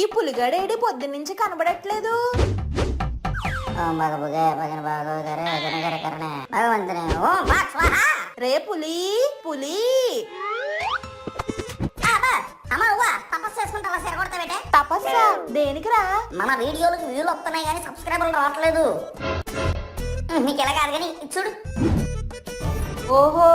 ఈ పులిగాడేడి పొద్దున్నుంచి కనబడట్లేదు. రే పులి పులి తపస్సా దేనికిరా? మన వీడియోలకు వ్యూలు వస్తున్నాయి కానీ సబ్స్క్రైబర్లు రావట్లేదు. నీకు ఎలా కాదు కానీ చూడు. ఓహో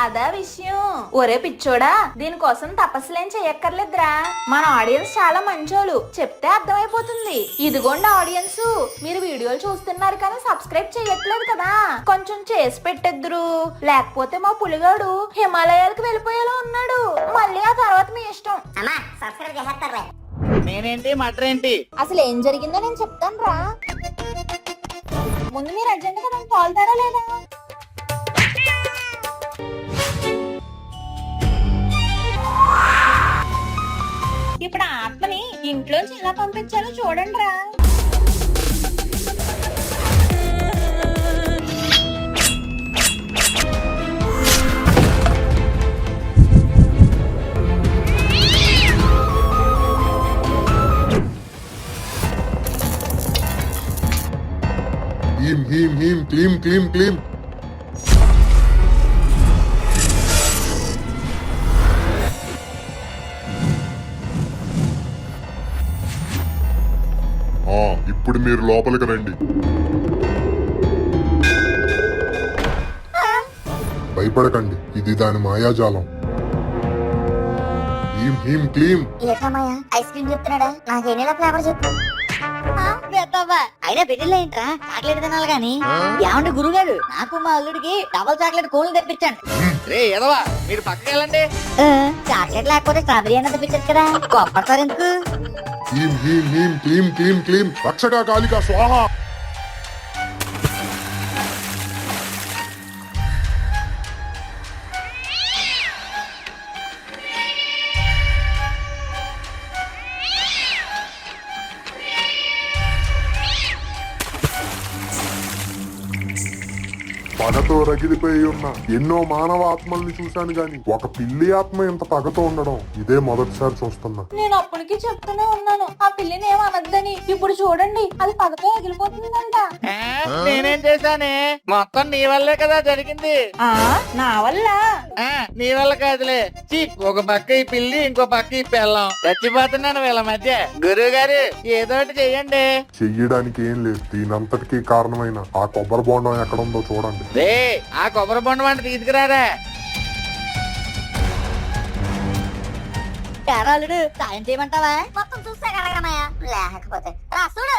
అదా విషయం. ఒరే పిచ్చోడా, దీనికోసం తపస్సులేం చెయ్యక్కర్లేదురా. మన ఆడియన్స్ చాలా మంచోళ్ళు, చెప్తే అర్థమైపోతుంది. ఇదిగోండి ఆడియన్స్, మీరు వీడియోలు చూస్తున్నారు కానీ సబ్స్క్రైబ్ చెయ్యట్లేదు కదా, కొంచెం చేసి పెట్టెద్దురు. లేకపోతే మా పులిగాడు హిమాలయాలకు వెళ్ళిపోయేలా ఉన్నాడు. మళ్ళీ ఆ తర్వాత మీ ఇష్టం. అమ్మా సబ్స్క్రైబ్ చేసేస్తారులే. నేనేంటి మటర్ ఏంటి? అసలు ఏం జరిగిందో నేను చెప్తాను రా. ముందు మీరు అర్జెంట్ గా తోలుతారా లేదా? ఇప్పుడు ఆ ఆత్మని ఇంట్లోంచి ఎలా పంపించాలో చూడండి రా. హీం హీం హీం క్లీం క్లీం క్లీం. ఇప్పుడు మీరు లోపలికి రండి. భయపడకండి, ఇది దాని మాయాజాలం. హీం హీం క్లీం. ఏటమ్మయ్య ఐస్ క్రీమ్ చెప్తున్నాడా? నాకేనేలా ఫ్లేవర్ చెప్పు. అయినా పెళ్లిలో ఏంట్రా చాక్లెట్ తినాలి గాని. ఏమంటే గురుగారు, నాకు మా అల్లుడికి డబల్ చాక్లెట్ కోళ్ళు తెప్పించండి. రే ఎదవా, మీరు పక్కకి వెళ్ళండి. చాక్లెట్ లేకపోతే స్ట్రాబెరీ అన్న తెప్పించచ్చు కదా, కొప్పడతారు ఎందుకు? హీం హీం హీం క్లీం క్లీం క్లీం. రక్షగా కాళికా స్వాహ. పగతో రగిలిపోయి ఉన్న ఎన్నో మానవ ఆత్మల్ని చూశాను గాని ఒక పిల్లి ఆత్మ ఇంత పగతో ఉండడం ఇదే మొదటిసారి చూస్తున్నా. నేను అప్పటికి చెప్తూనే ఉన్నాను ఆ పిల్లిని ఏం అనద్దని. ఇప్పుడు చూడండి, అది పగతో ఎగిలిపోతుందంట. నేనేం చేశానే? మొత్తం నీ వల్లే కదా జరిగింది. ఆ నా వల్ల? నీ వల్ల కాదులే. ఛీ, ఒక పక్క ఈ పిల్లి, ఇంకో పక్క ఈ పిల్లం. చచ్చిపోతున్నాను వీళ్ళ మధ్య. గురువు గారు ఏదోటి చెయ్యండి. చెయ్యడానికి ఏం లేదు, దీనంతటికీ కారణమైన ఆ కొబ్బరి బోండం ఎక్కడుందో చూడండి. రే ఆ కొబ్బరి బొండం అంటే తీసుకురారా. అల్లుడు సాయం చేయమంటావా? మొత్తం చూస్తే కలగనయా, లేకపోతే రా చూడు.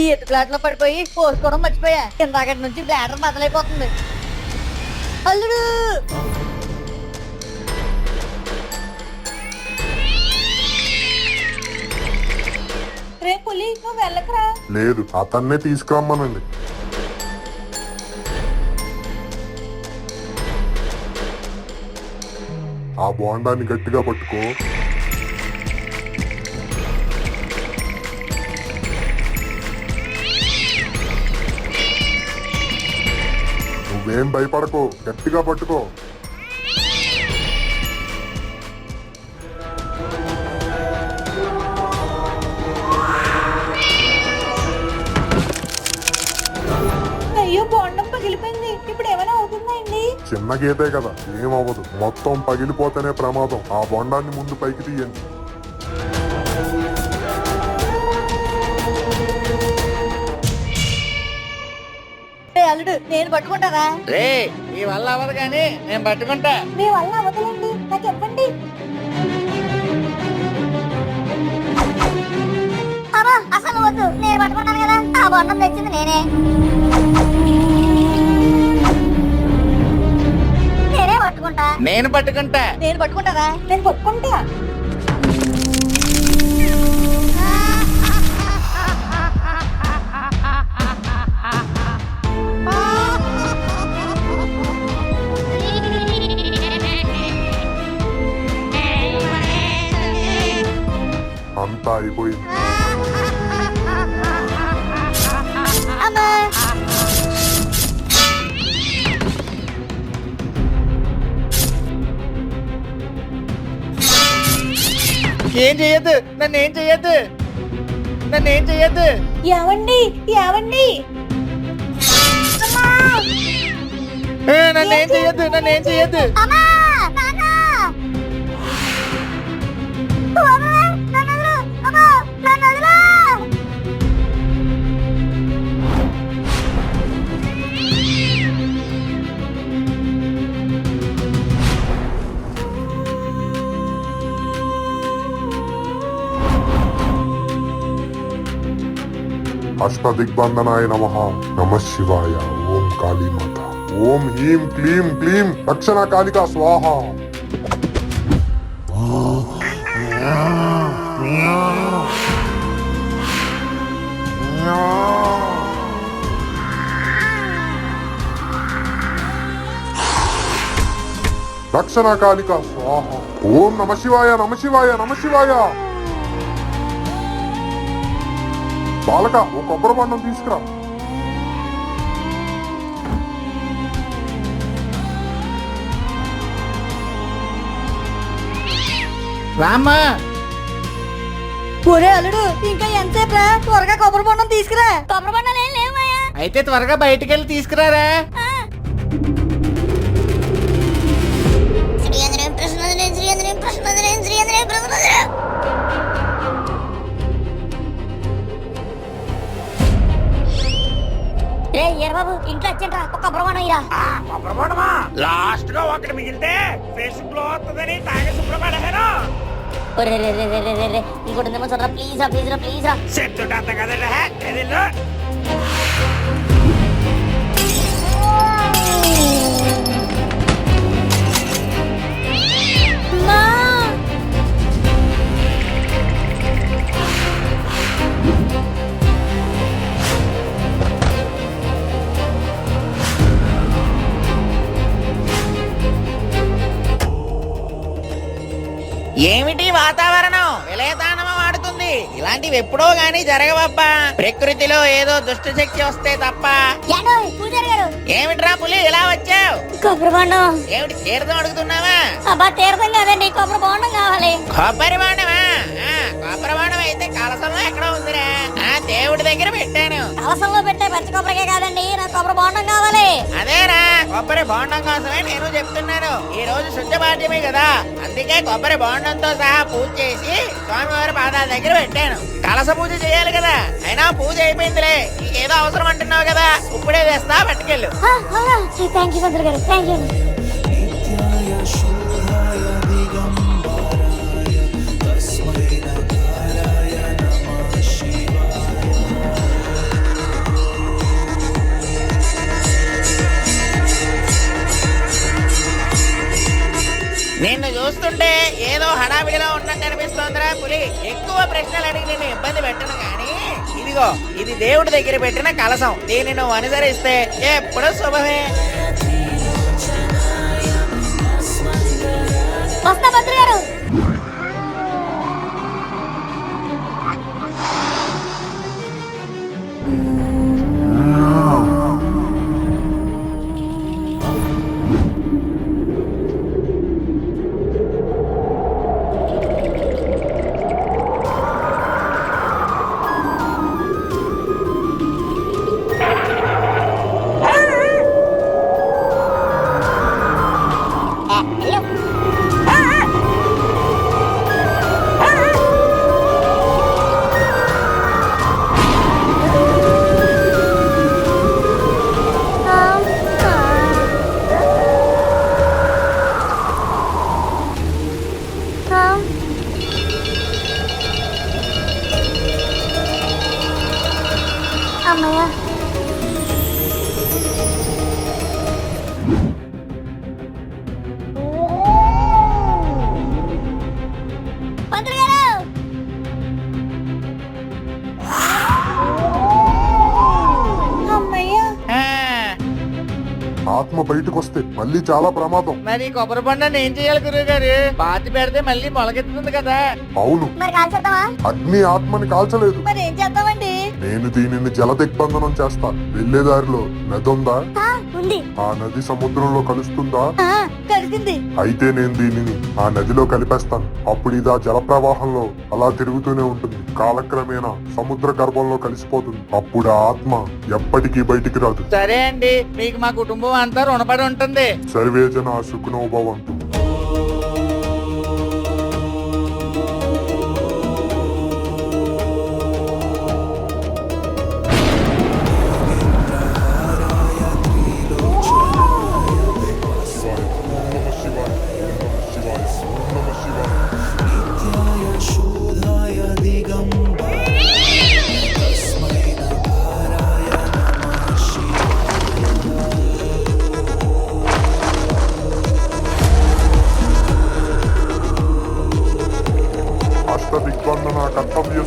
ఈ ఎత్తులాట్ లో పడిపోయి పోసుకోవడం మర్చిపోయా. ఇందాకటి నుంచి బ్లాడర్ బదలైపోతుంది. అల్లుడు రే పులి, నువ్వు వెళ్ళకరా. లేదు, అతన్నే తీసుకురమ్మనండి. ఆ బోండాన్ని గట్టిగా పట్టుకో. నువ్వేం భయపడకో, గట్టిగా పట్టుకో. అయ్యో బోండం పగిలిపోయింది. ఇప్పుడు ఏమైనా అవుతుందా అండి? చిన్న గీతే కదా, ఏమవ్వదు. మొత్తం పగిలిపోతేనే ప్రమాదం. ఆ బొండాన్ని ముందు పైకి తీయండి. అల్లుడు నేను పట్టుకుంటారా? రే నీ వల్ల అవ్వదు కానీ నేను పట్టుకుంటా. మీ వల్ల అవతలండి, నాకు ఇవ్వండి. అసలు వద్దు, నేను పట్టుకుంటాను కదా. ఆ బొండం తెచ్చింది నేనే. నేనే పట్టుకుంటా. నేను పట్టుకుంటా. నేను పట్టుకుంటారా? నేను పట్టుకుంటా. అంతా అయిపోయింది. ఏం చెయ్యొద్దు, నన్నేం చెయ్యొద్దు, నన్నేం చెయ్యొద్దు. ఏమండి ఏమండి నన్నేం చెయ్యొద్దు, నన్నేం చెయ్యొద్దు. అష్టదిగ్బంధనాయ నమః. నమః శివాయ. ఓం కాళీమాత. ఓం హ్రీం క్లీం క్లీం రక్షణ కాళికా స్వాహ. రక్షణ కాళికా స్వాహ. ఓం నమ శివాయ నమ శివాయ నమ శివాయ. బాలక ఓ కొబ్బరి బండం తీసుకురా. రామ్మా. ఒరే అల్లుడు ఇంకా ఎంతసేపు రా, త్వరగా కొబ్బరి బొండం తీసుకురా. కొబ్బరి బొండాలు ఏం లేవయ్యా. అయితే త్వరగా బయటికి వెళ్ళి తీసుకురారా. బాబు ఇంట్లో వచ్చేంట్రా, ఒక కొబ్బరి బొండం ఇరా. లాస్ట్ గా ఒకటి మిగిలితే ఫేస్బుక్ లో వస్తుందని తాగే శుభ్రపడేను ఇంకోటి ఉందేమో చూడరా, ప్లీజ్ రా ప్లీజ్ రా ప్లీజ్ రా. చెప్తుంటే అంత కదరా ఎదిలో ఏమిటి వాతావరణం విలయతాండవం ఆడుతుంది. ఇలాంటివి ఎప్పుడో గానీ జరగవబ్బా. ప్రకృతిలో ఏదో దుష్ట శక్తి వస్తే తప్ప. పూజారి గారు ఏమిట్రా పులి ఇలా వచ్చావు? కొబ్బరి బొండం. ఏమిటి తీర్థం అడుగుతున్నావా? అబ్బా తీర్థం కాదండి, కొబ్బరి బొండం కావాలి. కొబ్బరి బాణమా? కొబ్బరి బాణం అయితే కలసంలో ఎక్కడ ఉందిరా? దేవుడి దగ్గర పెట్టాను. కలసంలో పెట్టే పచ్చి కొబ్బరికే కాదండి, నాకు కొబ్బరి బొండం కావాలి. అదేరా కొబ్బరి బోండం కోసమే నేను చెప్తున్నాను. ఈ రోజు శుద్ధ పాఠ్యమే కదా, అందుకే కొబ్బరి బోండంతో సహా పూజ చేసి స్వామివారి పాదాల దగ్గర పెట్టాను. కలస పూజ చేయాలి కదా, అయినా పూజ అయిపోయిందిలే. నీకేదో అవసరం అంటున్నావు కదా, ఇప్పుడే తెస్తా పట్టుకెళ్ళు. థ్యాంక్ యూ పంతులు గారు, థ్యాంక్ యూ. నిన్ను చూస్తుంటే ఏదో హడావిడిలో ఉన్నట్టు అనిపిస్తోందిరా పులి. ఎక్కువ ప్రశ్నలు అడిగి నేను ఇబ్బంది పెట్టను కానీ, ఇదిగో ఇది దేవుడి దగ్గర పెట్టిన కలసం. దీన్ని నువ్వు అనుసరిస్తే ఎప్పుడు శుభమే. వస్తా పంతులు గారు. అమ్మయ్య పంతులు గారు. అమ్మయ్య ఆత్మ బయటకు వస్తే మళ్ళీ చాలా ప్రమాదం. మరి కొబ్బరి బొండాన్ని ఏం చేయాలి గురువు గారు? పాతి పెడితే మళ్ళీ మొలకెత్తుతుంది కదా. అవును, మరి కాల్చేద్దామా? అగ్ని ఆత్మని కాల్చలేదు. మరి ఏం చేద్దామండి? నేను దీనిని జల దిగ్బంధనం చేస్తా. వెళ్లే దారిలో నది ఉందా? ఉంది. ఆ నది సముద్రంలో కలుస్తుందా? కలిసి దొరికింది. అయితే నేను దీనిని ఆ నదిలో కలిపేస్తాను. అప్పుడు ఇది ఆ జల ప్రవాహంలో అలా తిరుగుతూనే ఉంటుంది. కాలక్రమేణా సముద్ర గర్భంలో కలిసిపోతుంది. అప్పుడు ఆ ఆత్మ ఎప్పటికీ బయటికి రాదు. సరే అండి, మీకు మా కుటుంబం అంతా రుణపడి ఉంటుంది. సర్వేజన సుఖనో భవంతు. అష్ట దిగ్బంధన కర్తవ్య.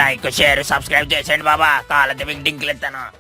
లైక్ షేర్ సబ్స్క్రైబ్ చేసేయండి బాబా. కాళ్ళతో మీకు డింకులు ఇస్తాను.